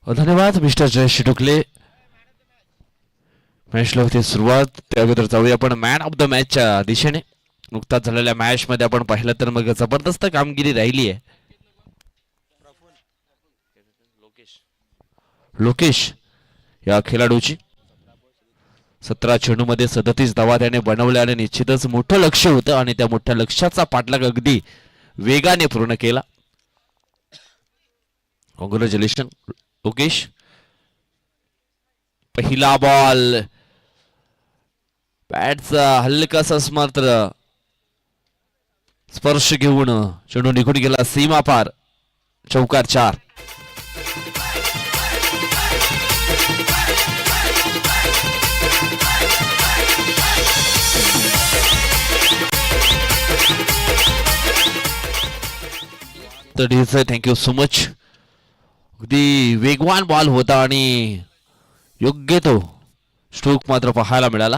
धन्यवाद मिस्टर जयेश टुकले. मॅचला होती सुरुवात. त्या अगोदर जाऊया आपण मॅन ऑफ द मॅचच्या दिशेने. नुकताच झालेल्या मॅच मध्ये आपण पाहिलं तर मग जबरदस्त कामगिरी राहिली आहे. लोकेश या खेळाडूची 17 चेंडूमध्ये 37 धावा त्याने बनवल्या आणि निश्चितच मोठं लक्ष होतं आणि त्या मोठ्या लक्ष्याचा पाठलाग अगदी वेगाने पूर्ण केला. कॉंग्रॅच्युलेशन लोकेश. पहिला बॉल बॅटचा हलकासा मात्र स्पर्श घेऊन चेंडू निघून गेला सीमा पार. चौकार 4. Thank you so much. अगदी वेगवान बॉल होता आणि योग्य तो स्ट्रोक मात्र पाहायला मिळाला.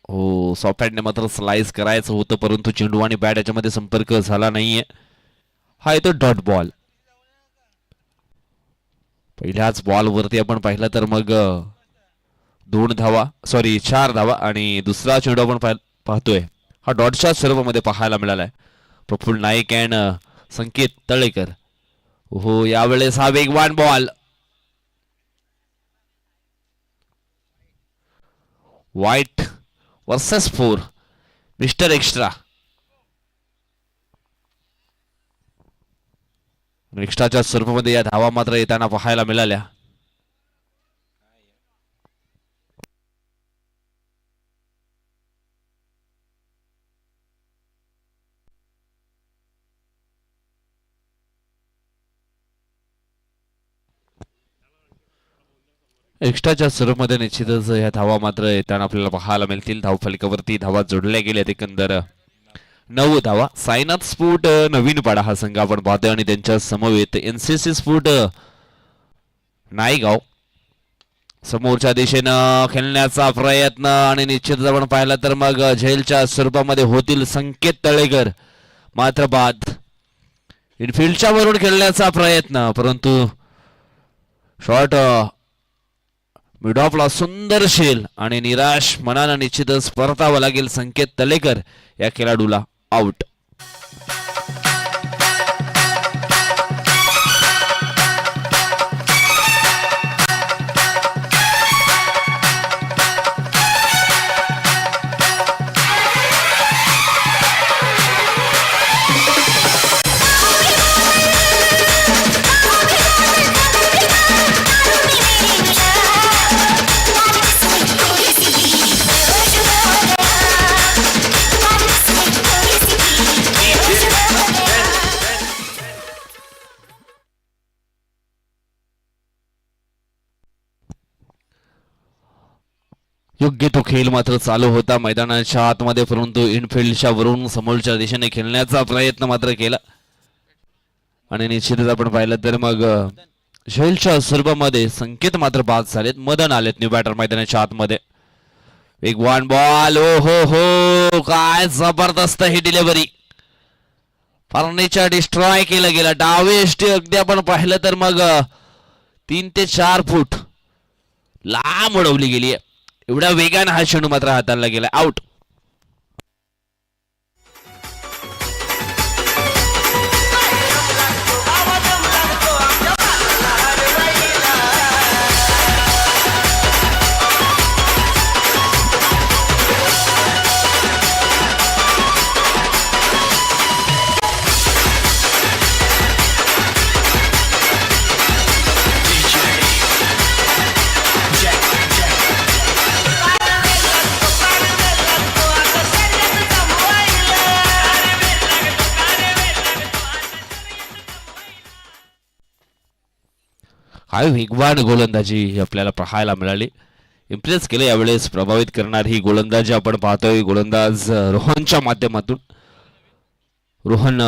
हो, सॉफ्ट मात्र स्लाइस करायचं होतं परंतु चेंडू आणि बॅट याच्यामध्ये संपर्क झाला नाहीये. हा येतो डॉट बॉल. पहिल्याच बॉल वरती आपण पाहिलं तर मग 4 धावा आणि दुसरा चेंडू आपण पाहतोय हा डॉटच्या स्वरूपामध्ये पाहायला मिळालाय. प्रफुल्ल नाईक अँड संकेत तळेकर. हो, यावेळेस हा वेगवान ball. White versus 4 mister extra. एक्स्ट्राच्या स्वरूपामध्ये या धावा मात्र येताना पाहायला मिळाल्या. एक्स्ट्राच्या स्वरूपामध्ये निश्चितच या धावा मात्र येताना आपल्याला पाहायला मिळतील. धावफलकावरती धावा जोडल्या गेल्या. एकंदर 9 धावा. साईनाथ स्पोर्ट नवीन पाडा हा संघ आपण पाहतोय आणि त्यांच्या समवेत एनसीसी स्पोर्ट नायगाव समोरच्या दिशेनं खेळण्याचा प्रयत्न आणि निश्चितच आपण पाहिला तर मग झेलच्या स्वरूपामध्ये होतील संकेत तळेकर. मात्र बाद. इनफिल्डच्या वरून खेळण्याचा प्रयत्न परंतु शॉट मिड ऑफला सुंदर शेल आणि निराश मनानं निश्चितच परतावं लागेल संकेत तळेकर या खेळाडूला. आउट. योग्य तो खेळ मात्र चालू होता मैदानाच्या आतमध्ये परंतु इनफिल्डच्या वरून समोरच्या दिशेने खेळण्याचा प्रयत्न मात्र केला आणि निश्चितच आपण पाहिलं तर मग झेलच्या स्वरूपामध्ये संकेत मात्र बाद झालेत. मदन आलेत न्यू बॅटर मैदानाच्या आतमध्ये. वेगवान बॉल. ओ हो हो, काय जबरदस्त ही डिलिव्हरी. फर्निचर डिस्ट्रॉय केलं गेलं. डावेष्टी अगदी आपण पाहिलं तर मग 3 ते 4 फूट लांब उडवली गेली आहे. एवढ्या वेगाने हा चेंडू मात्र हाताळला गेला. आउट. काय वेगवान गोलंदाजी आपल्याला पाहायला मिळाली. इम्प्रेस केले यावेळेस. प्रभावित करणार ही गोलंदाजी आपण पाहतोय गोलंदाज रोहनच्या माध्यमातून. रोहन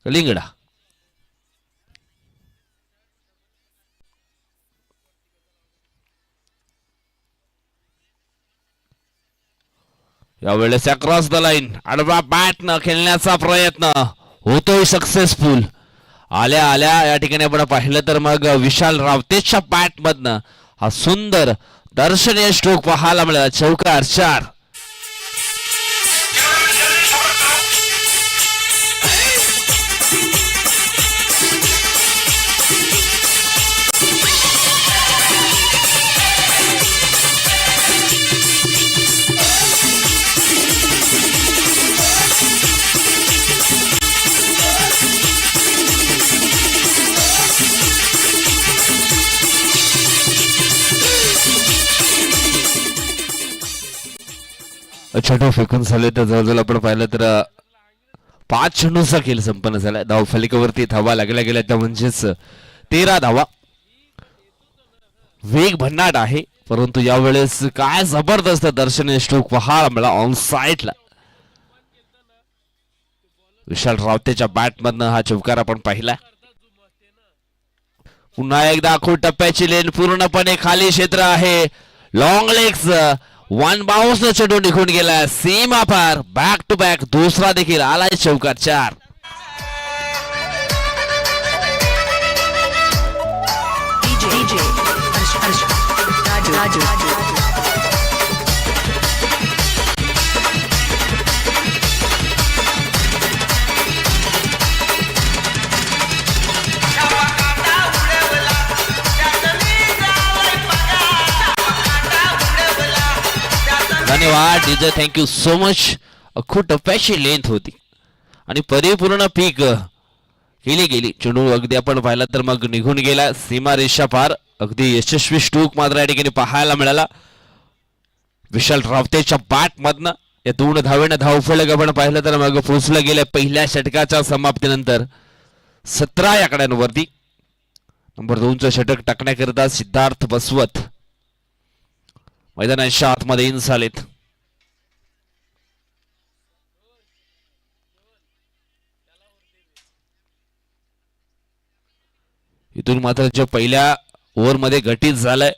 कलिंगडा. यावेळेस अक्रॉस द लाईन आडवा बॅट न खेळण्याचा प्रयत्न. होतोय सक्सेसफुल. आल्या आल्या या ठिकाणी आपण पाहिलं तर मग विशाल रावतेच्या बॅट मधनं हा सुंदर दर्शनीय स्ट्रोक पाहायला मिळाला. चौकार 4. चेंडू फेकून झाले तर जवळजवळ आपण पाहिलं तर 5 चेंडूचा खेळ संपन्न झाला. धाव फलकावरती धावा लागल्या गेल्या त्या म्हणजेच 13 धावा. वेग भन्नाट आहे परंतु यावेळेस काय जबरदस्त दर्शनीय स्ट्रोक पाहायला मिळाला ऑन साइडला. विशाल रावतेच्या बॅट मधनं हा चौकार आपण पाहिला. पुन्हा एकदा आखूड टप्प्याची लेन पूर्णपणे खाली क्षेत्र आहे. लॉंग लेग्स वन बाउन्स चेंडू निघून गेला सीमा पार. बॅक टू बॅक दुसरा देखील आलाय चौकार 4. धन्यवाद डीजे, थँक्यू सो मच. खूप टप्प्याची लेंथ होती आणि परिपूर्ण पीक केली गेली. चेंडू अगदी आपण पाहिला तर मग निघून गेला सीमा रेषा पार. अगदी यशस्वी स्ट्रोक मात्र या ठिकाणी पाहायला मिळाला विशाल रावतेच्या बॅट मधनं. या 2 धावेनं धावफलक आपण पाहिलं तर मग पोहोचलं गेलं पहिल्या षटकाच्या समाप्तीनंतर 17 या आकड्यांवरती. नंबर 2चं षटक टाकण्याकरिता सिद्धार्थ बसवत मैदानाच्या आतमध्ये इन झालेत. इथून मात्र जे पहिल्या ओव्हरमध्ये घटित झालंय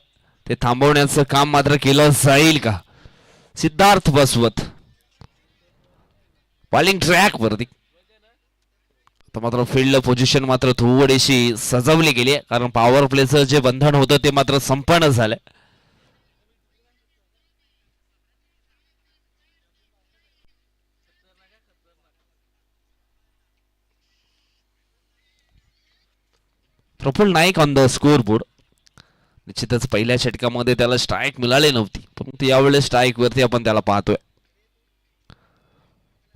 ते थांबवण्याचं काम मात्र केलं जाईल का? सिद्धार्थ बसवत बॉलिंग ट्रॅक वरती. मात्र फील्ड पोझिशन मात्र थोडीशी सजवली गेली कारण पॉवर प्लेचं जे बंधन होतं ते मात्र संपन्न झालंय. Praful Naik on the scoreboard. निश्चितच पहिल्या षटकामध्ये त्याला स्ट्राईक मिळाली नव्हती परंतु यावेळेस स्ट्राईक वरती आपण त्याला पाहतोय.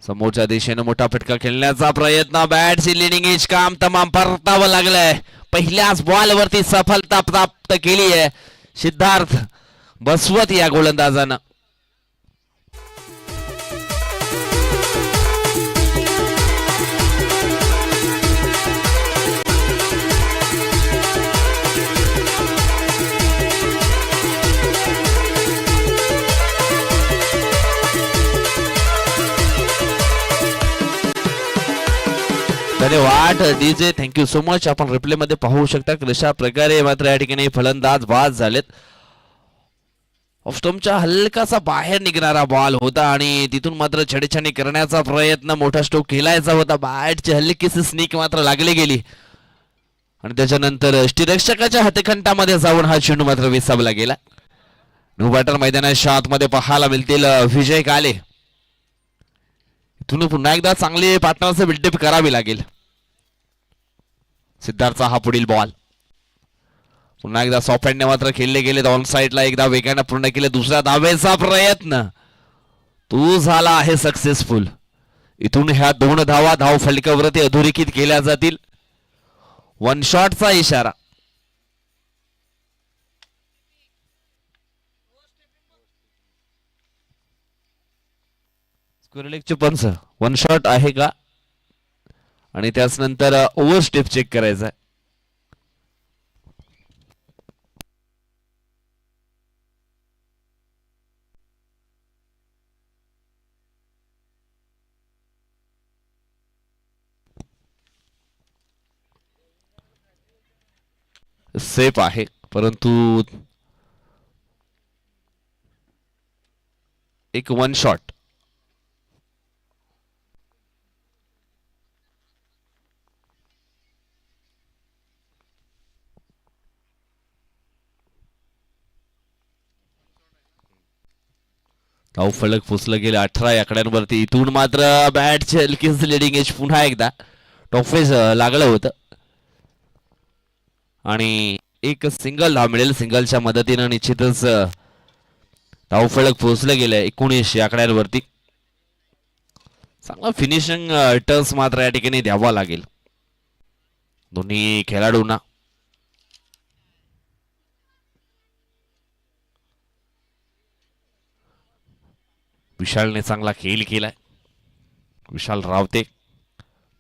समोरच्या दिशेने मोठा फटका खेळण्याचा प्रयत्न. बॅटची लिडिंग एज काम तमाम परतावं लागलंय. पहिल्याच बॉल वरती सफलता प्राप्त केली आहे सिद्धार्थ बसवत या गोलंदाजानं. धन्यवाद डीजे, थँक्यू सो मच. आपण रिप्ले मध्ये पाहू शकता कशा प्रकारे मात्र या ठिकाणी फलंदाज बाद झालेत. ऑफस्टम्पच्या हलकासा बाहेर निघणारा बॉल होता आणि तिथून मात्र छेडछाणी करण्याचा प्रयत्न मोठा स्ट्रोक केलायचा होता. बॅटची हलकीशी स्निक मात्र लागली गेली आणि त्याच्यानंतर यष्टीरक्षकाच्या हातखंडामध्ये जाऊन हा चेंडू मात्र विसावला गेला. न्यू बॅटर मैदानाच्या आतमध्ये पाहायला मिळतील विजय काले. इथून पुन्हा एकदा चांगली पार्टनरचे बिल्डअप करावी लागेल. सिद्धार्थचा हा पुढील बॉल पुन्हा एकदा सॉफ्ट हँडने मात्र खेळले गेले. ऑन साइडला एकदा वेगाने पूर्ण केले. दुसऱ्या धावेचा प्रयत्न तो झाला आहे सक्सेसफुल. इथून ह्या 2 धावा धाव फलकावरती अधोरेखित केल्या जातील. 1 शॉटचा इशारा. स्क्वेअरलेगचे पंच 1 शॉट आहे का आणि त्याच नंतर ओव्हर स्टेप चेक करायचा आहे. सेफ आहे परंतु एक 1 शॉट. धाव फलक पोचलं गेलं 18 या आकड्यांवरती. इथून मात्र बॅटचे हलकीच लिडिंग एज पुन्हा एकदा टॉफेज लागलं होतं आणि एक सिंगल धाव मिळेल. सिंगलच्या मदतीनं निश्चितच धाव फलक पोहोचलं गेलं 19 या आकड्यांवरती. चांगला फिनिशिंग टच मात्र या ठिकाणी द्यावा लागेल दोन्ही खेळाडूंना. विशालने चांगला खेळ केलाय. विशाल रावते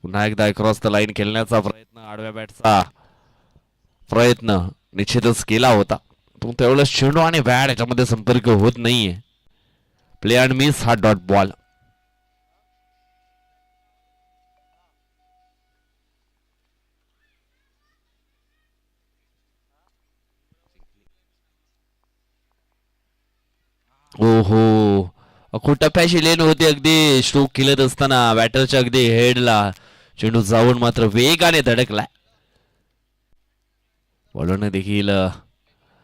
पुन्हा एकदा अक्रॉस द लाईन खेळण्याचा प्रयत्न, आडव्या बॅटचा प्रयत्न निश्चितच केला होता. पण त्यावेळेस चेंडू आणि बॅट याच्यामध्ये संपर्क होत नाहीये. प्ले अँड मिस हा डॉट बॉल. ओहो खूप टप्प्याची लेन होती. अगदी स्ट्रोक खेळत असताना बॅटरच्या अगदी हेडला चेंडू जाऊन मात्र वेगाने धडकलाय. बॉलरने देखील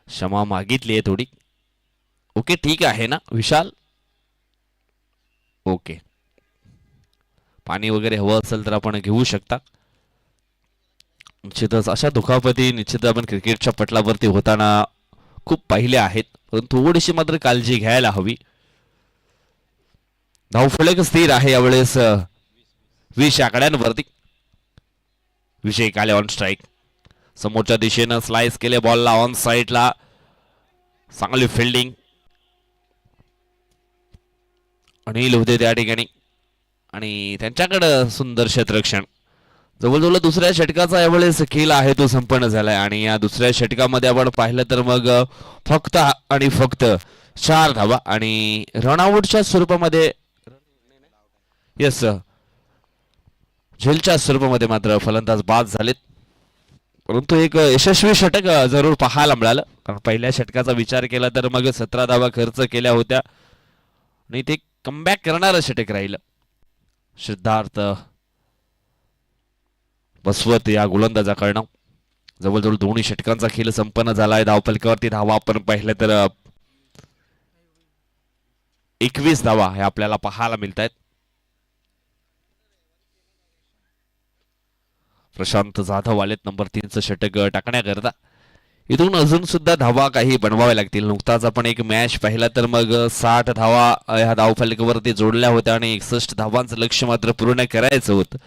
क्षमा मागितली आहे थोडी. ओके ठीक आहे ना विशाल. ओके पाणी वगैरे हवं असेल तर आपण घेऊ शकता. निश्चितच अशा दुखापती निश्चित आपण क्रिकेटच्या पटलावरती होताना खूप पाहिले आहेत, पण थोडीशी मात्र काळजी घ्यायला हवी. धावफलक स्थिर आहे यावेळेस 20 आकड्यांवरती. विजय काले ऑन स्ट्राईक. समोरच्या दिशेनं स्लाइस केले बॉलला ऑन साइडला. चांगली फिल्डिंग अनिल होते त्या ठिकाणी आणि त्यांच्याकडे सुंदर क्षेत्ररक्षण. जवळजवळ दुसऱ्या षटकाचा यावेळेस खेळ आहे तो संपन्न झालाय आणि या दुसऱ्या षटकामध्ये आपण पाहिलं तर मग फक्त आणि फक्त 4 धावा आणि रनआउटच्या स्वरूपामध्ये झेलच्या स्वरूपामध्ये मात्र फलंदाज बाद झालेत. परंतु एक यशस्वी षटक जरूर पाहायला मिळालं, कारण पहिल्या षटकाचा विचार केला तर मग 17 धावा खर्च केल्या होत्या आणि ते कमबॅक करणारं षटक राहिलं. सिद्धार्थ बसवत या गोलंदाजाकडनं जवळजवळ दोन्ही षटकांचा खेळ संपन्न झालाय. धावफलकावरती धावा आपण पाहिलं तर 21 धावा हे आपल्याला पाहायला मिळत आहेत. प्रशांत जाधव आलेत नंबर 3चं षटक टाकण्याकरता. इथून अजून सुद्धा धावा काही बनवाव्या लागतील. नुकताच आपण एक मॅच पाहिला तर मग 60 धावा ह्या धावफलकावरती जोडल्या होत्या आणि 61 धावांचं लक्ष्य मात्र पूर्ण करायचं होतं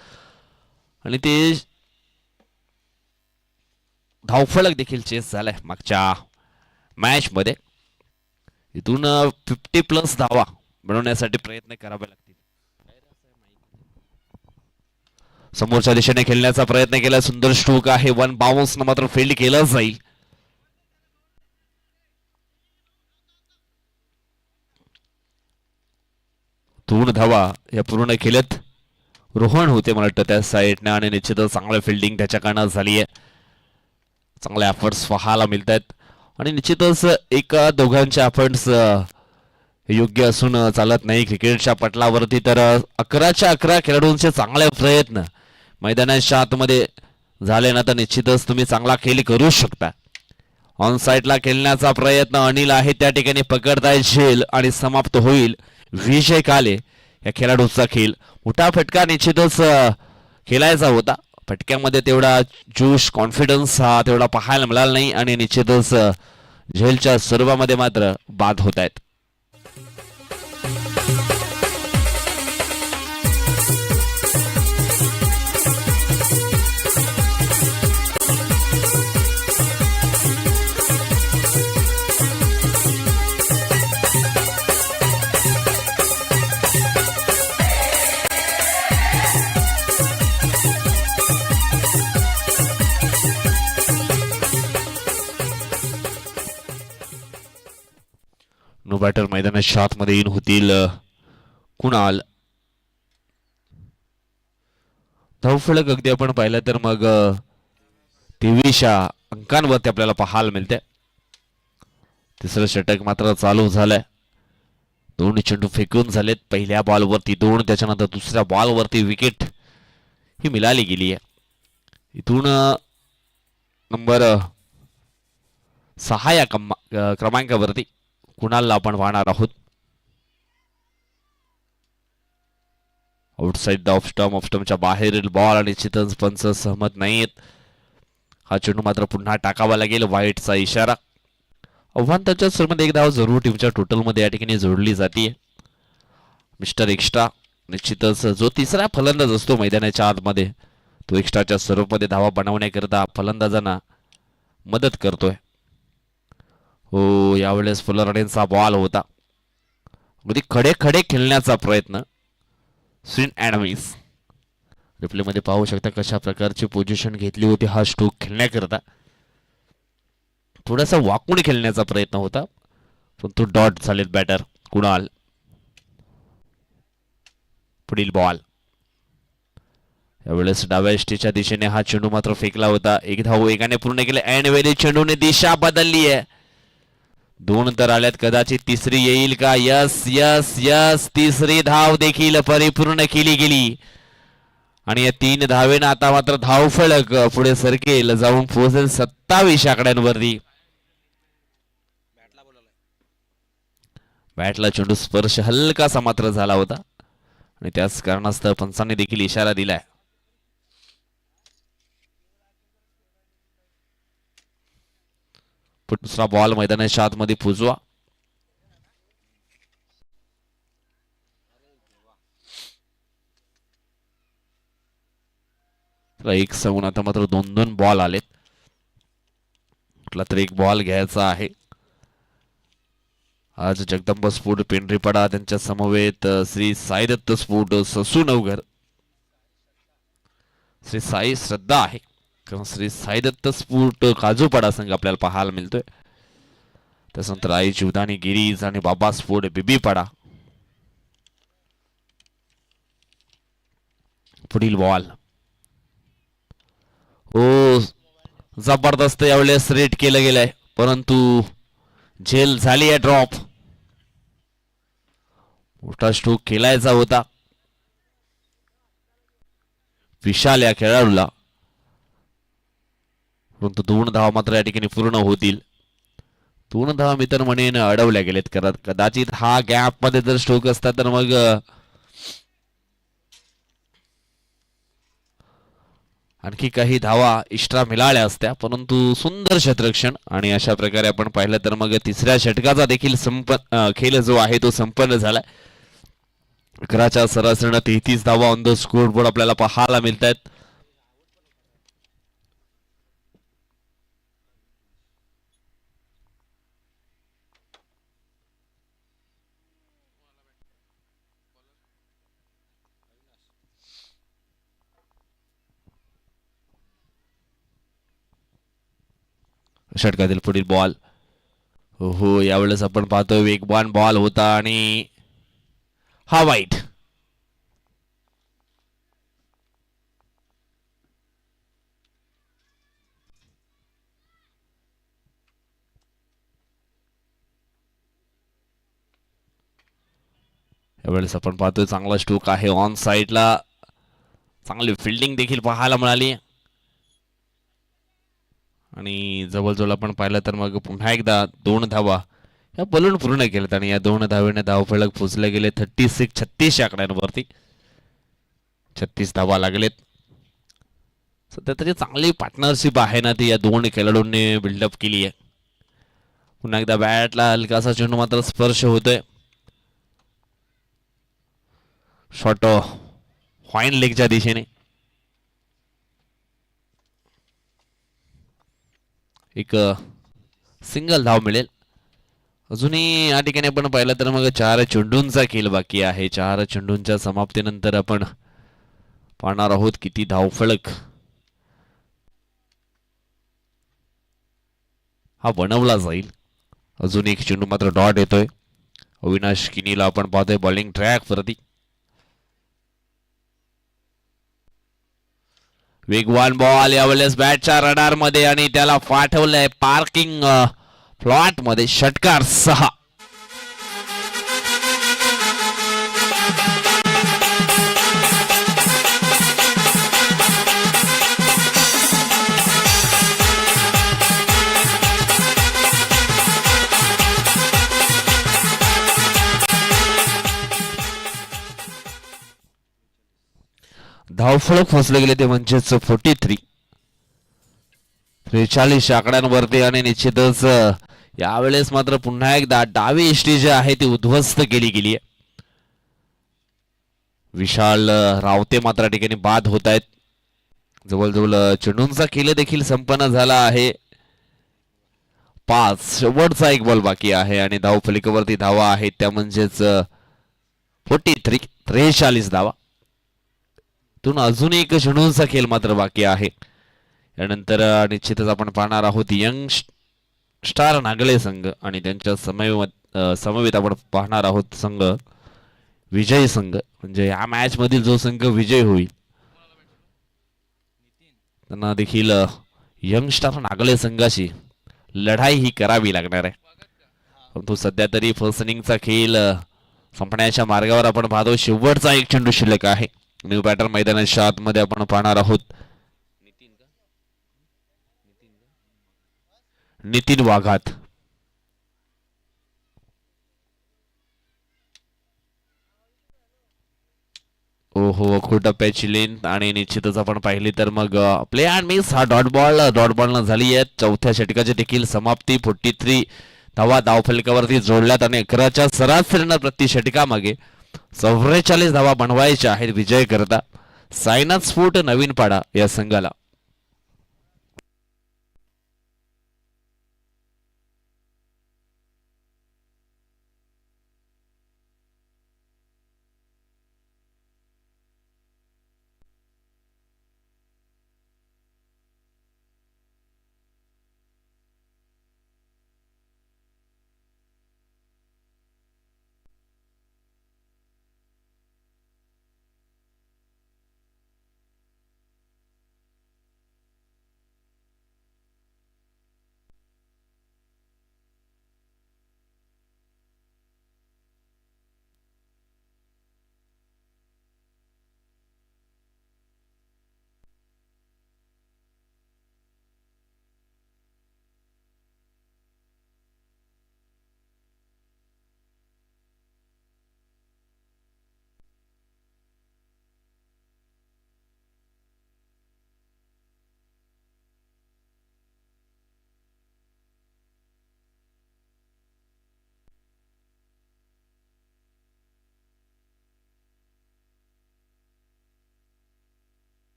आणि ते धावफलक देखील चेस झालाय मागच्या मॅच मध्ये. इथून 50+ धावा बनवण्यासाठी प्रयत्न करावे लागतील. समोरच्या दिशेने खेळण्याचा प्रयत्न केला. सुंदर स्ट्रोक आहे. 1 बाउन्स मात्र फील्ड केलं जाईल. दोन धावा या पूर्ण खेळत रोहन होते मला वाटतं त्या साईडने आणि निश्चितच चांगलं फिल्डिंग त्याच्याकडनं झाली आहे. चांगले एफर्ट्स पाहायला मिळत आहेत आणि निश्चितच एका दोघांचे एफर्ट्स योग्य असून चालत नाही क्रिकेटच्या पटलावरती. तर 11च्या 11 खेळाडूंचे चांगले प्रयत्न मैदानाच्या आतमध्ये झाले ना तर निश्चितच तुम्ही चांगला खेळ करू शकता. ऑन साइडला खेळण्याचा प्रयत्न अनिल आहे त्या ठिकाणी पकडताय झेल आणि समाप्त होईल. विजय काले या खेळाडूचा खेळ. मोठा फटका निश्चितच खेळायचा होता. फटक्यामध्ये तेवढा जोश कॉन्फिडन्स हा तेवढा पाहायला मिळाला नाही आणि निश्चितच झेलच्या स्वरूपामध्ये मात्र बाद होत आहेत. नो बॅटर मैदानाच्या आतमध्ये इन होतील कुणाल. धावफलक अगदी आपण पाहिलं तर मग 23 अंकांवरती आपल्याला पाहायला मिळते. तिसरं षटक मात्र चालू झालंय. दोन्ही चेंडू फेकून झालेत. पहिल्या बॉलवरती 2, त्याच्यानंतर दुसऱ्या बॉलवरती विकेट ही मिळाली गेली आहे. इथून नंबर 6 या क्रमांकावरती कुणालला आपण पाहणार आहोत. आउटसाइड द ऑफ स्टंपच्या बाहेरील बॉल आणि निश्चितच पंच सहमत नाहीत. हा चेंडू मात्र पुन्हा टाकावा लागेल. वाईटचा इशारा. आव्हान त्याच्या सर्वांमध्ये एक धाव जरूर टीमच्या टोटलमध्ये या ठिकाणी जोडली जाते. मिस्टर एक्स्ट्रा निश्चितच जो तिसरा फलंदाज असतो मैदानाच्या आतमध्ये तो एक्स्ट्राच्या स्वरूपामध्ये धावा बनवण्याकरता फलंदाजांना मदत करतोय. हो, यावेळेस फुलरडेंचा बॉल होता. अगदी खडे खडे खेळण्याचा प्रयत्न स्विन अँड मिस. रिप्लेमध्ये पाहू शकता कशा प्रकारची पोझिशन घेतली होती हा स्ट्रोक खेळण्याकरता. थोडासा वाकून खेळण्याचा प्रयत्न होता पण तो डॉट झालेत बॅटर कुणाल. पुढील बॉल. यावेळेस डाव्या एसटीच्या दिशेने हा चेंडू मात्र फेकला होता. एक धाव वेगाने पूर्ण केले. ऐन वेळी चेंडूने दिशा बदलली आहे. 2 तर आल्यात, कदाचित तिसरी येईल का? यस यस यस, तिसरी धाव देखील परिपूर्ण केली गेली आणि या 3 धावेनं आता मात्र धावफलक पुढे सरकेल, जाऊन पोहोचेल 27 आकड्यांवरती. बॅटला चेंडू स्पर्श हलकासा मात्र झाला होता आणि त्याच कारणास्तव पंचांनी देखील इशारा दिलाय. दुसरा बॉल मैदानाच्या आतमध्ये पुजवा. एक संगून आता मात्र 2-2 बॉल आलेत. कुठला तरी एक बॉल घ्यायचा आहे. आज जगदंब स्पोर्ट पेंढरीपाडा त्यांच्या समवेत श्री साई दत्त स्पोर्ट ससू नवघर, श्री साई श्रद्धा आहे किंवा श्री साई दत्त स्पोर्ट काजूपाडा संघ आपल्याला पाहायला मिळतोय. त्यानंतर आई जीवदानी गिरीज आणि बाबा स्पोर्ट बिबीपाडा. पुढील बॉल. हो, जबरदस्त यावेळेस रेट केलं गेलंय परंतु झेल झाली आहे ड्रॉप. मोठा स्ट्रोक खेळायचा होता विशाल या खेळाडूला परंतु 2 धावा मात्र या ठिकाणी पूर्ण होतील. 2 धावा मी तर म्हणेन अडवल्या गेलेत. कदाचित हा गॅप मध्ये जर स्ट्रोक असता तर मग आणखी काही धावा एक्स्ट्रा मिळाल्या असत्या परंतु सुंदर क्षेत्ररक्षण आणि अशा प्रकारे आपण पाहिलं तर मग तिसऱ्या षटकाचा देखील खेळ जो आहे तो संपन्न झालाय. 11च्या सरासरीनं 33 धावा ऑन द स्कोर बोर्ड आपल्याला पाहायला मिळत आहेत. षटकातील पुढील बॉल. हो, यावेळेस आपण पाहतोय वेगवान बॉल होता आणि हा वाईट. यावेळेस आपण पाहतोय चांगला स्ट्रोक आहे ऑन साइडला. चांगली फिल्डिंग देखील पाहायला मिळाली आणि जवळजवळ आपण पाहिलं तर मग पुन्हा एकदा 2 धावा या बलून पूर्ण केलेत आणि या 2 धावेने धावफलक पोचले गेले 36 आकड्यांवरती. 36 धावा लागलेत. सध्या तरी चांगली पार्टनरशिप आहे ना ती या 2 खेळाडूंनी बिल्डअप केली आहे. पुन्हा एकदा बॅटला हलकासा चेंडू मात्र स्पर्श होतोय. शॉट फाईन लेगच्या दिशेने. एक सिंगल धाव मिळेल. अजूनही या ठिकाणी आपण पाहिलं तर मग 4 चेंडूंचा खेळ बाकी आहे. 4 चेंडूंच्या समाप्तीनंतर आपण पाहणार आहोत किती धावफलक हा बनवला जाईल. अजून एक चेंडू मात्र डॉट येतोय. अविनाश किनीला आपण पाहतोय बॉलिंग ट्रॅक वरती. वेगवान बॉल यावेळेस बॅटच्या रडार मध्ये आणि त्याला पाठवलंय पार्किंग प्लॉट मध्ये. षटकार 6. धावफलक फसले गेले ते म्हणजेच 43 आकड्यांवरती. आणि निश्चितच यावेळेस मात्र पुन्हा एकदा डावी एसटी जी आहे ती उद्ध्वस्त केली गेली आहे. विशाल रावते मात्र ठिकाणी बाद होत आहेत. जवळजवळ चेंडूंचा खेळ देखील संपन्न झाला आहे. 5 शेवटचा एक बॉल बाकी आहे आणि धावफलकावरती धावा आहेत त्या म्हणजेच 43 धावा. तून अजून एक चेंडूंचा खेळ मात्र बाकी आहे. यानंतर निश्चितच आपण पाहणार आहोत यंग स्टार नागले संघ आणि त्यांच्या समवेत आपण पाहणार आहोत संघ विजय संघ. म्हणजे या मॅच मधील जो संघ विजय होईल त्यांना देखील यंग स्टार नागले संघाशी लढाई ही करावी लागणार आहे. परंतु सध्या तरी फर्स्ट इनिंगचा खेळ संपण्याच्या मार्गावर आपण पाहतो. शेवटचा एक चेंडू शिल्लक आहे. न्यू बॅटर मैदानाच्या आतमध्ये आपण पाहणार आहोत नितीन वाघात. ओहो खूप टप्प्याची लेंथ आणि निश्चितच आपण पाहिली तर मग प्ले अँड मिस हा डॉट बॉल न झाली आहे. चौथ्या षटकाची देखील समाप्ती. 43 धावा धावफलकावरती जोडल्यात आणि 11च्या सरासरीनं प्रति षटकामागे 44 धावा बनवायच्या आहेत विजय करता. सायनाथ स्फोट नवीन पाडा या संघाला.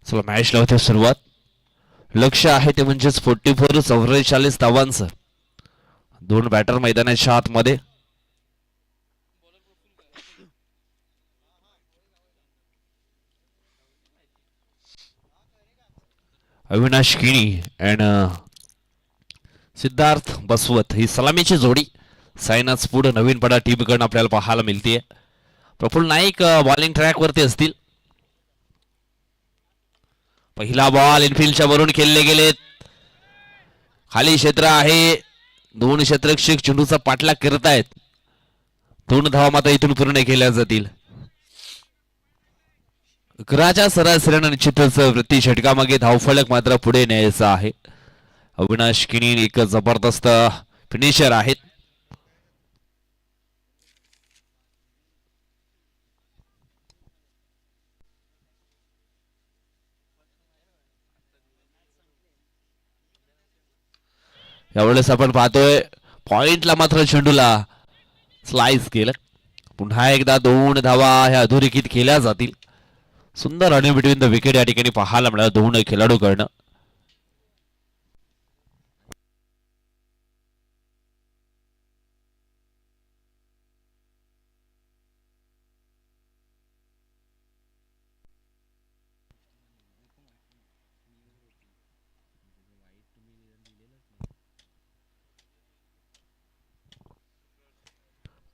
चला मॅचला होते सुरुवात. लक्ष आहे ते म्हणजेच 44 धावांचं. दोन बॅटर मैदानाच्या आतमध्ये. अविनाश किणी अँड सिद्धार्थ बसवत ही सलामीची जोडी. सायनाच पुढे नवीन पडा टीमकडून आपल्याला पाहायला मिळते. प्रफुल्ल नाईक बॉलिंग ट्रॅक वरती असतील. पहिला बॉल इनफिल्डच्या वरून खेळले गेलेत. खाली क्षेत्र आहे. दोन क्षेत्ररक्षक चेंडूचा पाठलाग करत आहेत. 2 धावा मात्र इथून पूर्ण केल्या जातील. 11च्या सरासरीने निश्चितच प्रति षटकामागे धावफलक मात्र पुढे न्यायचा आहे. अविनाश किनी एक जबरदस्त फिनिशर आहेत. यावेळेस आपण पाहतोय पॉइंटला मात्र चेंडूला स्लाइस केलं. पुन्हा एकदा 2 धावा ह्या अधोरेखित केल्या जातील. सुंदर रनिंग बिटवीन द विकेट या ठिकाणी पाहायला मिळालं 2 खेळाडूकडनं.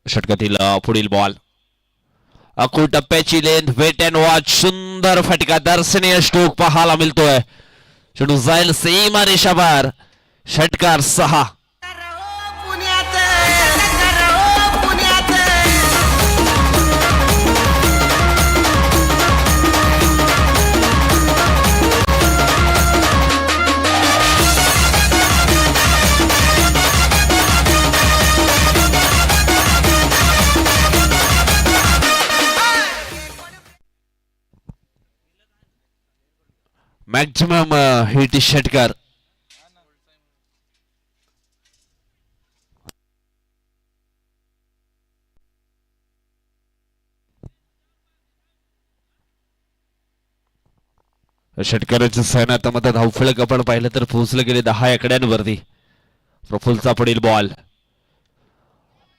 षटकातील पुढील बॉल अकू टप्प्याची लेंथ वेट अँड वॉच. सुंदर फटका दर्शनीय स्ट्रोक पाहायला मिळतोय. चेंडू जाईल सीमा रेषावर. षटकार 6. मॅक्झिमम हिट षटकार. षटकाराच्या सैन्यात मध्ये धावफलक आपण पाहिलं तर पोहोचले गेले 10 आकड्यांवरती. प्रफुल्लचा पुढील बॉल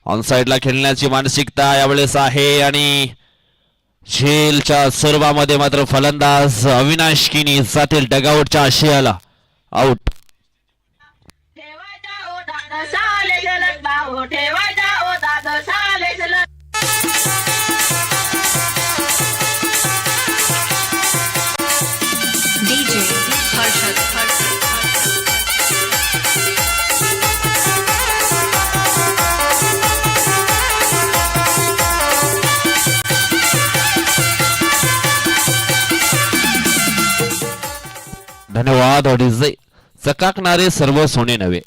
ऑन साइडला खेळण्याची मानसिकता यावेळेस आहे आणि झेलच्या सर्वामध्ये मात्र फलंदाज अविनाश किनी जातील डगआउटच्या आशयाला. आउट. धन्यवाद. चकाकणारे सर्व सोने नव्हे.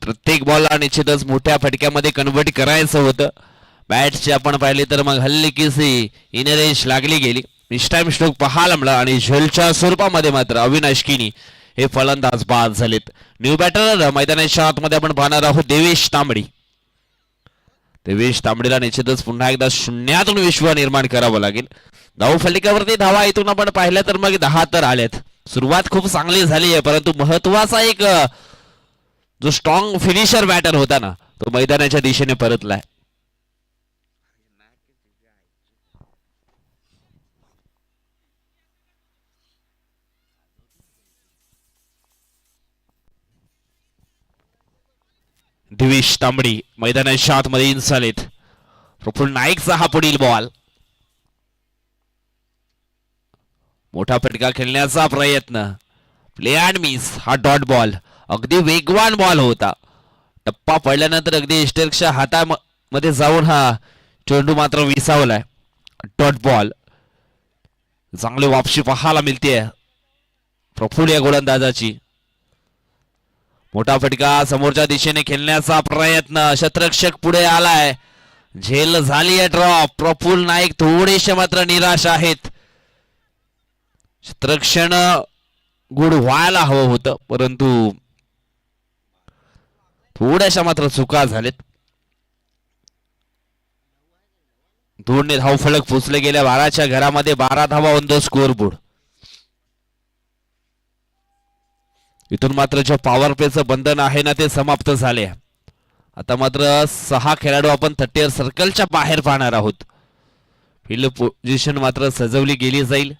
प्रत्येक बॉलला निश्चितच मोठ्या फटक्यामध्ये कन्वर्ट करायचं होतं. बॅट्सचे आपण पाहिले तर मग हल्ली किसी इनरेश लागली गेली. मिस्टाईम स्ट्रोक पाहायला मिळाला आणि झेलच्या स्वरूपामध्ये मात्र अविनाश किनी हे फलंदाज बाद झालेत. न्यू बॅटर मैदानाच्या आतमध्ये आपण पाहणार आहोत देवेश तांबडी. देवेश तांबडीला निश्चितच पुन्हा एकदा शून्यातून विश्व निर्माण करावं लागेल. धावफलकावरती धावा इथून आपण पाहिल्या तर मग 10 तर आल्यात. सुरुवात खूप चांगली झाली आहे परंतु महत्वाचा एक जो स्ट्रॉंग फिनिशर बॅटर होता ना तो मैदानाच्या दिशेने परतलाय. दिवेश तांबडी मैदानाच्या आतमध्ये इन झालेत. प्रफुल्ल नाईकचा हा पुढील बॉल. मोठा फटका खेळण्याचा प्रयत्न. Play and miss. हा डॉट बॉल अगदी वेगवान बॉल होता. टप्पा पडल्यानंतर अगदी स्टेक्सच्या हातामध्ये जाऊन हा चेंडू मात्र विसावलाय. Dot ball. चांगली वापसी पाहायला मिळते प्रफुल्ल या गोलंदाजाची. मोठा फटका समोरच्या दिशेने खेळण्याचा प्रयत्न. क्षेत्ररक्षक पुढे आलाय. झेल झाली आहे ड्रॉप. प्रफुल्ल नाईक थोडेसे मात्र निराश आहेत. क्षेत्ररक्षण गुड व्हायला हवं होतं परंतु थोड्याशा मात्र चुका झालेत. 2 धावफलक पोचले गेल्या 12च्या घरामध्ये 12 धावा ऑन द स्कोर बोर्ड. इथून मात्र जे पॉवर प्लेचं बंधन आहे ना ते समाप्त झाले. आता मात्र 6 खेळाडू आपण 30 सर्कलच्या बाहेर पाहणार आहोत. फील्ड पोझिशन मात्र सजवली गेली जाईल.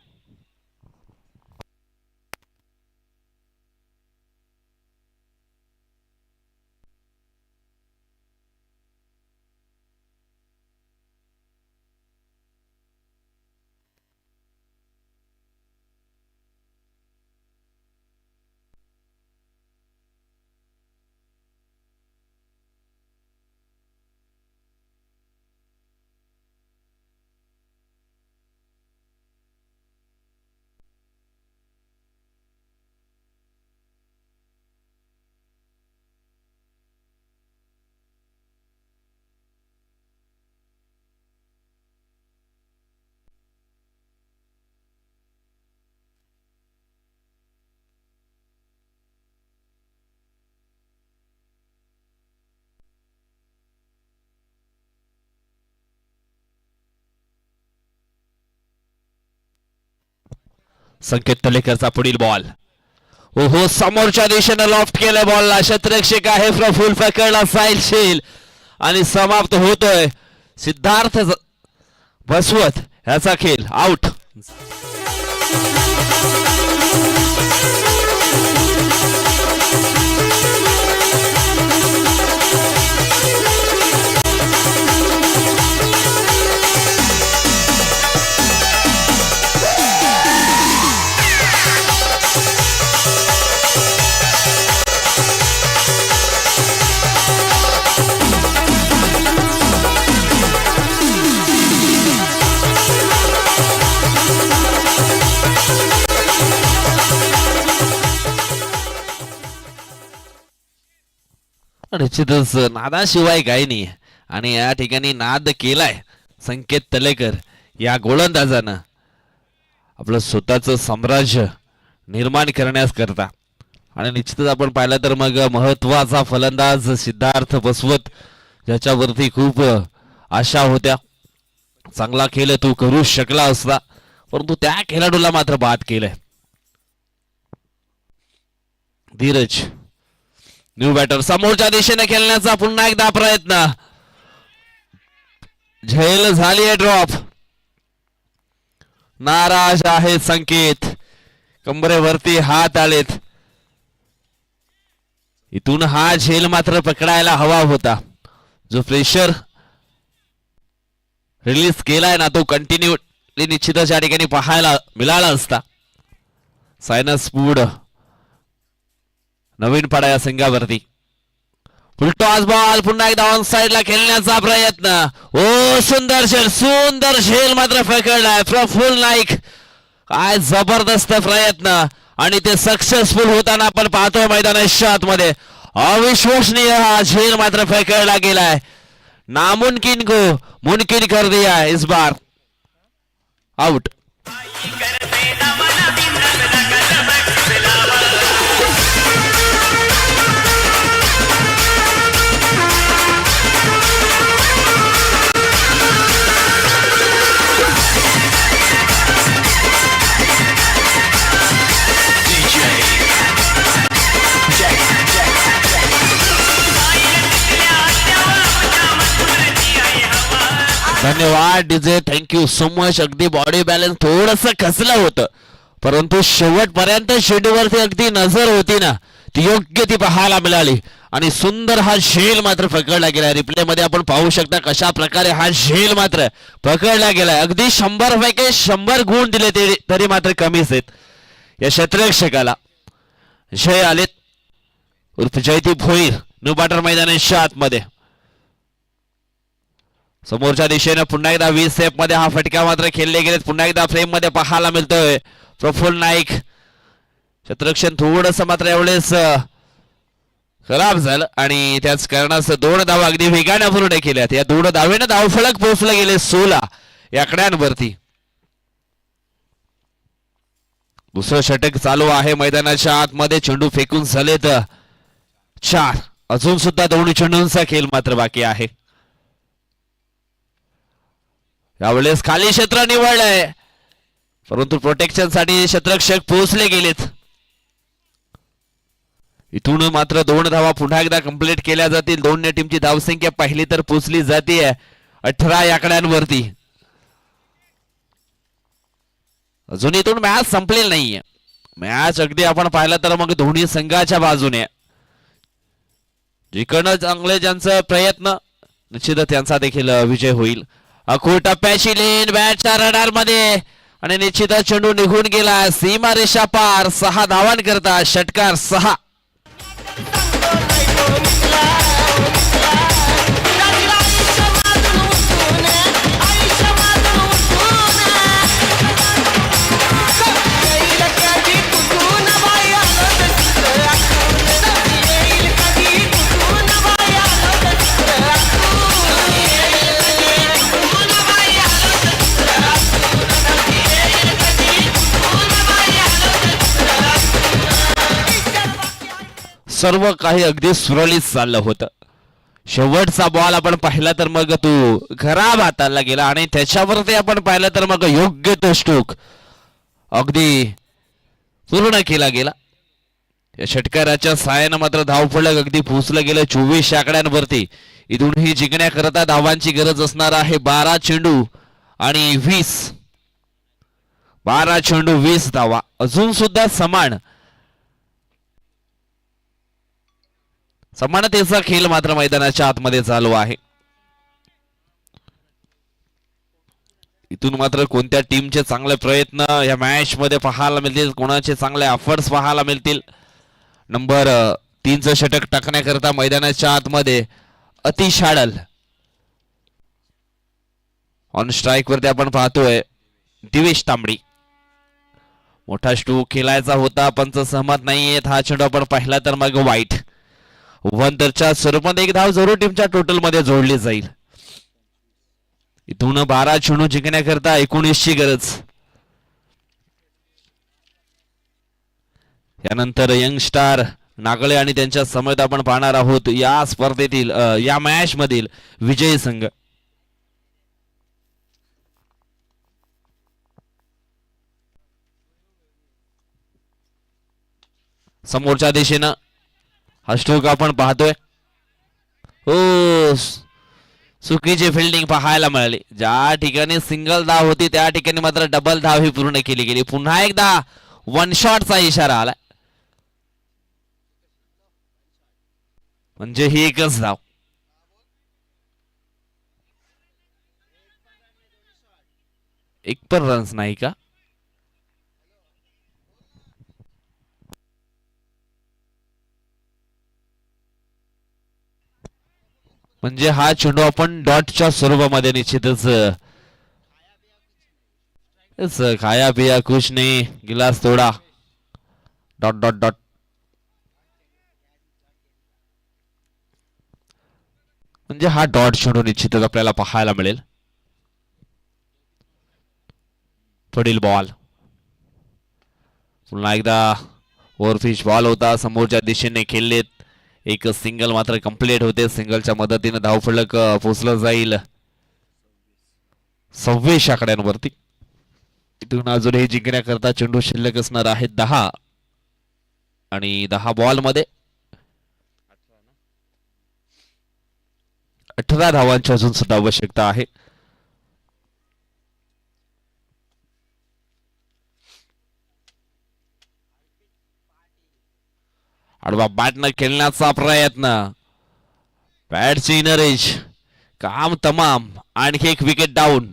संकेत तलेकरचा पुढील बॉल. ओहो, समोरच्या दिशेने लॉफ्ट केलं बॉलला. क्षेत्ररक्षक आहे प्रफुल पकडला साईल शेल आणि समाप्त होतोय सिद्धार्थ बसवत याचा खेळ. आउट. निश्चितच नादाशिवाय काही नाही आणि या ठिकाणी नाद केलाय संकेत तलेकर या गोलंदाजानं आपलं स्वतःचं साम्राज्य निर्माण करण्यास करता. आणि निश्चितच आपण पाहिलं तर मग महत्वाचा फलंदाज सिद्धार्थ बसवत ज्याच्यावरती खूप आशा होत्या, चांगला खेळ तू करू शकला असता, परंतु त्या खेळाडूला मात्र बाद केलंय. धीरज न्यू बॅटर समोरच्या दिशेने खेळण्याचा पुन्हा एकदा प्रयत्न. झेल झाली आहे ड्रॉप. नाराज आहे संकेत, कंबरेवरती हात आलेत. इथून हा झेल मात्र पकडायला हवा होता. जो प्रेशर रिलीज केलाय ना तो कंटिन्यू निश्चितच या ठिकाणी पाहायला मिळाला असता. सायनस पूड नवीन पाडा या संघावरती. फुलटॉस बॉल पुन्हा एकदा ऑन साइडला खेळण्याचा प्रयत्न. ओ सुंदर झेल मात्र पकडलाय प्रफुल नाईक. काय जबरदस्त प्रयत्न आणि ते सक्सेसफुल होताना आपण पाहतोय मैदानाच्या आतमध्ये. अविश्वसनीय हा झेल मात्र पकडला गेलाय. नामुमकिन को मुमकिन कर दिया इस बार. आउट. धन्यवाद डीजे, थँक्यू सो मच. अगदी बॉडी बॅलन्स थोडस खचलं होतं, परंतु शेवटपर्यंत शेड्यूवरती अगदी नजर होती ना ती योग्य ती पाहायला मिळाली आणि सुंदर हा झेल मात्र पकडला गेला. रिप्ले मध्ये आपण पाहू शकता कशा प्रकारे हा झेल मात्र पकडला गेलाय. अगदी 100 पैकी 100 गुण दिले तरी मात्र कमीच आहेत या क्षेत्ररक्षकाला. जय आलेत उर्फ जयदीप भोईर न्यू बॅटर मैदानाच्या आतमध्ये. समोरच्या दिशेने पुन्हा एकदा 20 स्टेप मध्ये हा फटका मात्र खेळले गेलेत. पुन्हा एकदा फ्रेम मध्ये पाहायला मिळतोय प्रफुल नाईक. क्षेत्ररक्षण थोडस मात्र एवढेच खराब झालं आणि त्याच कारणास 2 धावा अगदी वेगाने पूर्ण केल्यात. या 2 धावेने धावफलक पोहोचले गेले 16 या आकड्यांवरती. दुसरं षटक चालू आहे मैदानाच्या आतमध्ये. चेंडू फेकून झालेत 4. अजून सुद्धा दोन्ही चेंडूंचा खेळ मात्र बाकी आहे. यावेळेस खाली क्षेत्र निवडलंय, परंतु प्रोटेक्शन साठी क्षेत्ररक्षक पोहोचले गेलेत. इथून मात्र 2 धावा पुन्हा एकदा कंप्लीट केल्या जातील. दोन्ही टीमची धावसंख्या पाहिली तर पोहोचली जाते 18 या आकड्यांवरती. अजून इथून मॅच संपलेली नाहीये. मॅच अगदी आपण पाहिलं तर मग दोन्ही संघाच्या बाजूने जिकडनं चांगले ज्यांचा प्रयत्न निश्चितच त्यांचा देखील विजय होईल. अखूट टप्प्याची लेन बॅटच्या रडार मध्ये आणि निश्चितच चेंडू निघून गेला सीमा रेषा पार. 6 धावांकरता षटकार 6. सर्व काही अगदी सुरळीत चाललं होतं. शेवटचा बॉल आपण पाहिला तर मग तो खराब हाताला गेला आणि त्याच्यावरती आपण पाहिलं तर मग योग्य तो स्ट्रोक अगदी पूर्ण केला गेला. या षटकाराच्या साहाय्यानं मात्र धावफलक अगदी पोहोचलं गेलं 24 आकड्यांवरती. इथूनही जिंकण्याकरता धावांची गरज असणार आहे. 12 चेंडू आणि 12 चेंडू 20 धावा. अजून सुद्धा समानतेचा खेळ मात्र मैदानाच्या आतमध्ये चालू आहे. इथून मात्र कोणत्या टीमचे चांगले प्रयत्न या मॅच मध्ये पाहायला मिळतील, कोणाचे चांगले एफर्ट्स पाहायला मिळतील. नंबर 3चं षटक टाकण्याकरता मैदानाच्या आतमध्ये अतिश आडल ऑन स्ट्राईक वरती आपण पाहतोय दिवेश तांबडी. मोठा स्ट्रोक खेळायचा होता, पंच सहमत नाहीयेत. हा चेंडू आपण पाहिला तर मग वाईट. वंदरच्या स्वरूपात एक धाव जरूर टीमच्या टोटल मध्ये जोडली जाईल. इथून 12 चेंडू जिंकण्याकरता 19 ची गरज. यानंतर यंग स्टार नागळे आणि त्यांच्या समवेत आपण पाहणार आहोत या स्पर्धेतील या मॅच मधील विजयी संघ. समोरच्या दिशेनं हा स्ट्रोक आपण पाहतोय. हो, चुकीची फिल्डिंग पाहायला मिळाली. ज्या ठिकाणी सिंगल धाव होती त्या ठिकाणी मात्र डबल धाव ही पूर्ण केली गेली. पुन्हा एकदा वन शॉटचा इशारा आला, म्हणजे ही एकच धाव. एक पण रन्स नाही का? म्हणजे हा चेंडू आपण डॉटच्या स्वरूपामध्ये निश्चितच खाया पिया खुश नाही, गिलास तोडा, डॉट डॉट डॉट. म्हणजे हा डॉट चेंडू निश्चितच आपल्याला पाहायला मिळेल. पुढील बॉल पुन्हा एकदा ओव्हरफिश बॉल होता, समोरच्या दिशेने खेळलेत. एक सिंगल मात्र कंप्लीट होते. सिंगलच्या मदतीने धावफलक पोचलं जाईल 26 आकड्यांवरती. इथून अजूनही जिंकण्याकरता चेंडू शिल्लक असणार आहेत 10 आणि 10 बॉल मध्ये 18 धावांची अजून सुद्धा आवश्यकता आहे. आडवा बॅटनं खेळण्याचा प्रयत्न, बॅटची इनर एज, काम तमाम. आणखी एक विकेट डाऊन.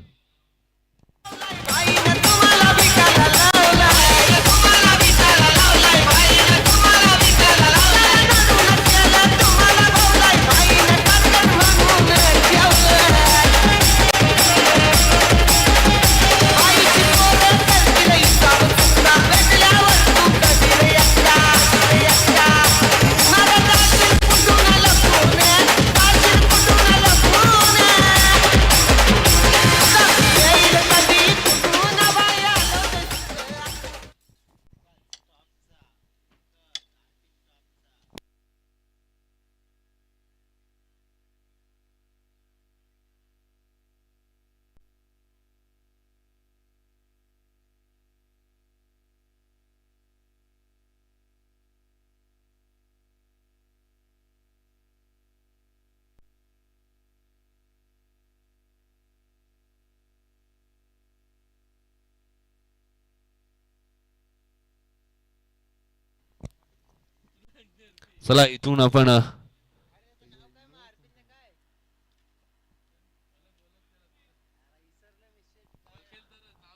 चला इथून आपण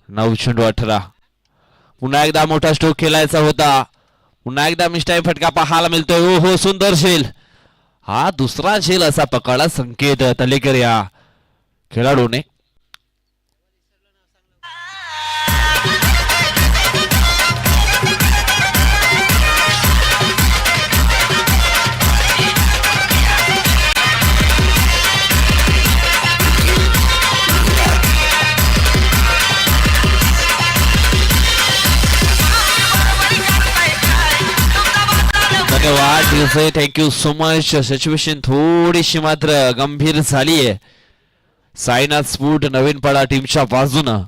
9 चेंडू 18. पुन्हा एकदा मोठा स्ट्रोक खेळायचा होता. पुन्हा एकदा मिस्टाई फटका पाहायला मिळतोय. ओ हो, सुंदर शेल. हा दुसरा शेल असा पकडला संकेत तलेकर या खेळाडूने. धन्यवाद, थँक्यू सो मच. सिच्युएशन थोडीशी मात्र गंभीर झाली आहे. साईनाथ स्फूट नवीन पडा टीमच्या बाजूनं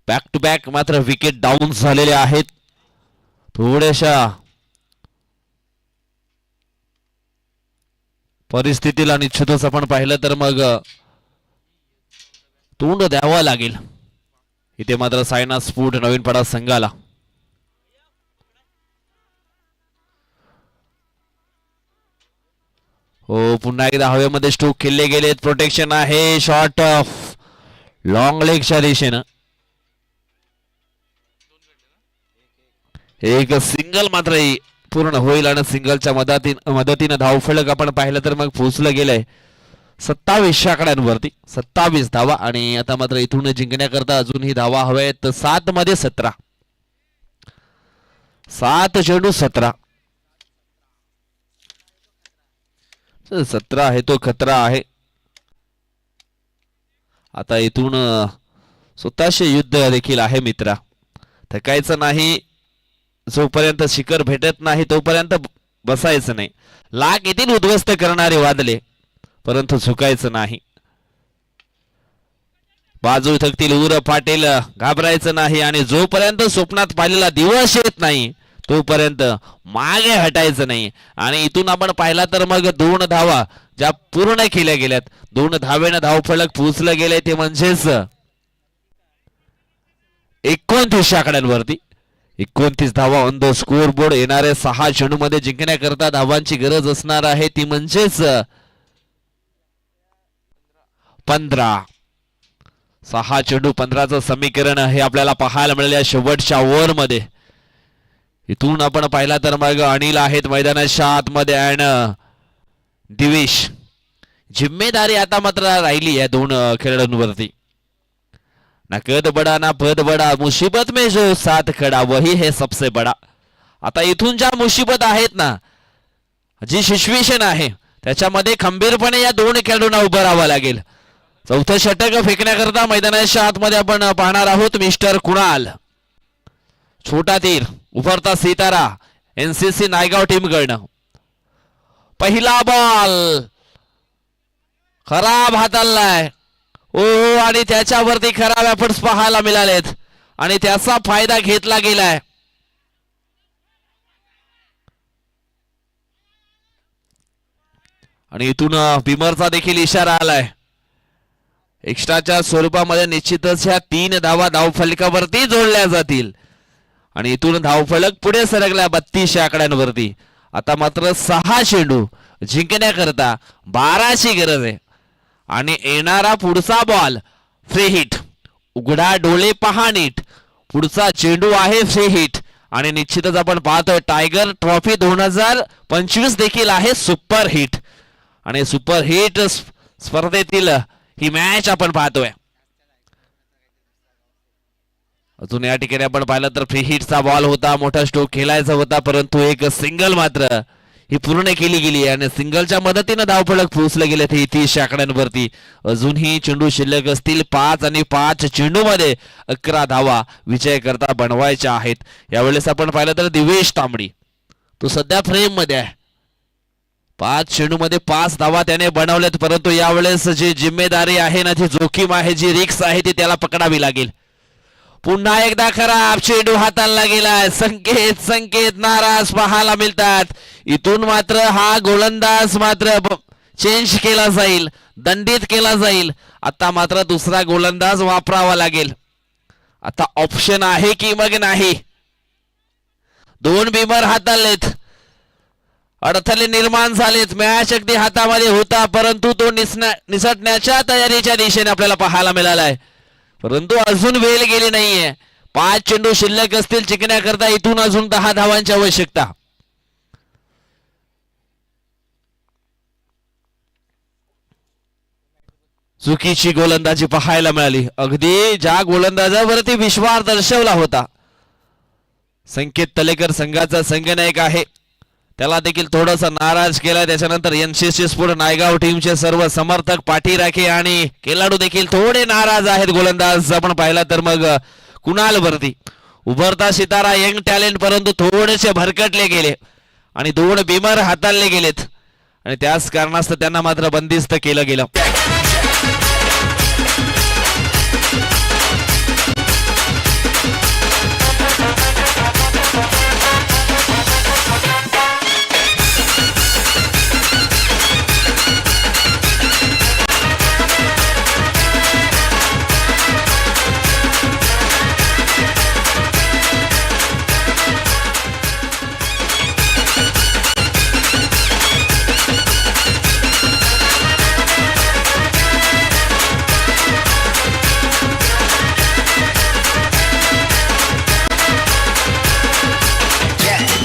बॅक टू बॅक मात्र विकेट डाऊन झालेले आहेत. थोड्याशा परिस्थितीला निश्चितच आपण पाहिलं तर मग तोंड द्यावं लागेल. इथे मात्र सायना स्फोट नवीन पडा संघाला. हो पुन्हा एकदा हवेमध्ये स्ट्रोक खेळले गेलेत. प्रोटेक्शन आहे. शॉट ऑफ लॉंग लेगच्या दिशेनं एक सिंगल मात्र पूर्ण होईल आणि सिंगलच्या मदतीनं धावफलक आपण पाहिलं तर मग पोहोचलं गेलंय 27 आकड्यांवरती. 27 धावा आणि आता मात्र इथून जिंकण्याकरता अजूनही धावा हव्या आहेत. 7 मध्ये 17. 7 चेंडू 17. 17 आहे तो खतरा आहे. आता इथून स्वतःचे युद्ध देखील आहे मित्रा. थकायचं नाही. जोपर्यंत शिखर भेटत नाही तोपर्यंत बसायचं नाही. लाख येथील उद्ध्वस्त करणारे वादले परंतु झुकायचं नाही. बाजू थकतील उर फाटेल घाबरायचं नाही आणि जोपर्यंत स्वप्नात पाहिलेला दिवस येत नाही तोपर्यंत मागे हटायचं नाही. आणि इथून आपण पाहिला तर मग 2 धावा ज्या पूर्ण केल्या गेल्यात. 2 धावेनं धावफलक पोहोचलं गेले ते म्हणजेच 29 आकड्यांवरती. 29 धावा ऑन द स्कोर बोर्ड. येणाऱ्या 6 चेंडूमध्ये जिंकण्याकरता धावांची गरज असणार आहे ती म्हणजेच 15. 6 चेंडू 15चं समीकरण हे आपल्याला पाहायला मिळाल्या शेवटच्या ओव्हर मध्ये. इथून आपण पाहिला तर मग अनिल आहेत मैदानाच्या आतमध्ये आणि दिवेश. जिम्मेदारी आता मात्र राहिली आहे 2 खेळाडूंवरती. ना कद बडा ना पद बडा, मुसीबत में जो साथ खड़ा वही है सबसे बडा. आता इथून ज्या मुसीबत आहेत ना, जी सिच्युएशन आहे त्याच्यामध्ये खंबीरपणे या 2 खेळाडूंना उभं राहावं लागेल. 4थं षटक फेकण्याकरता मैदानाच्या आतमध्ये आपण पाहणार आहोत मिस्टर कुणाल. छोटा तीर उभरता सितारा एनसीसी नायगाव टीमकडनं. पहिला बॉल खराब हाताळलाय. ओ आणि त्याच्यावरती खराब एफर्ट्स पाहायला मिळालेत आणि त्याचा फायदा घेतला गेलाय. आणि इथून बिमरचा देखील इशारा आलाय. एक्स्ट्राच्या स्वरूपामध्ये निश्चितच ह्या 3 धावा धावफलकावरती जोडल्या जातील आणि इथून धावफलक पुढे सरकल्या 32 आकड्यांवरती. आता मात्र 6 चेंडू जिंकण्याकरता 12ची गरज आहे. आणि येणारा पुढचा बॉल फ्री हिट. उघडा डोळे पहा नीट. पुढचा चेंडू आहे फ्री हिट आणि निश्चितच आपण पाहतोय टायगर ट्रॉफी 2025 देखील आहे सुपर हिट. आणि सुपर हिट स्पर्धेतील ही मॅच आपण पाहतोय. अजून या ठिकाणी आपण पाहिलं तर फ्री हिटचा बॉल होता. मोठा स्ट्रोक खेळायचा होता परंतु एक सिंगल मात्र ही पूर्ण केली गेली आणि सिंगलच्या मदतीने धावफलक पोहोचले गेले ते 30 आकड्यांवरती. अजूनही चेंडू शिल्लक असतील 5 आणि 5 चेंडूमध्ये 11 धावा विजय करता बनवायच्या आहेत. यावेळेस आपण पाहिलं तर दिवेश तांबडी तो सध्या फ्रेम मध्ये आहे. 5 चेंडूमध्ये 5 धावा त्याने बनवल्यात परंतु यावेळेस जी जिम्मेदारी आहे ना, जी जोखीम आहे, जी रिक्स आहे ती त्याला पकडावी लागेल. पुन्हा एकदा खराब चेंडू हाताळला गेलाय. संकेत नाराज पाहायला मिळतात. इथून मात्र हा गोलंदाज मात्र चेंज केला जाईल, दंडित केला जाईल. आता मात्र दुसरा गोलंदाज वापरावा लागेल. आता ऑप्शन आहे की मग नाही. 2 बिमर हाताळलेत. अडथळे निर्माण झालेत. मॅच अगदी हातामध्ये होता परंतु तो निसटण्याच्या तयारीच्या दिशेने आपल्याला पाहायला मिळालाय परंतु अजून वेळ गेली नाहीये. 5 चेंडू शिल्लक असतील जिंकण्याकरता. इथून अजून 10 धावांची आवश्यकता. चुकीची गोलंदाजी पाहायला मिळाली. अगदी ज्या गोलंदाजावरती विश्वास दर्शवला होता संकेत तलेकर संघाचा संघनायक आहे त्याला देखील थोडासा नाराज केला. त्याच्यानंतर एनसीसी स्पोर्ट नायगाव टीमचे सर्व समर्थक पाठीराखे आणि खेळाडू देखील थोडे नाराज आहेत. गोलंदाज आपण पाहिला तर मग कुणाल वरती उभरता सितारा यंग टॅलेंट परंतु थोडेसे भरकटले गेले आणि 2 बिमर हाताळले गेलेत आणि त्याच कारणास्तव त्यांना मात्र बंदिस्त केलं गेलं.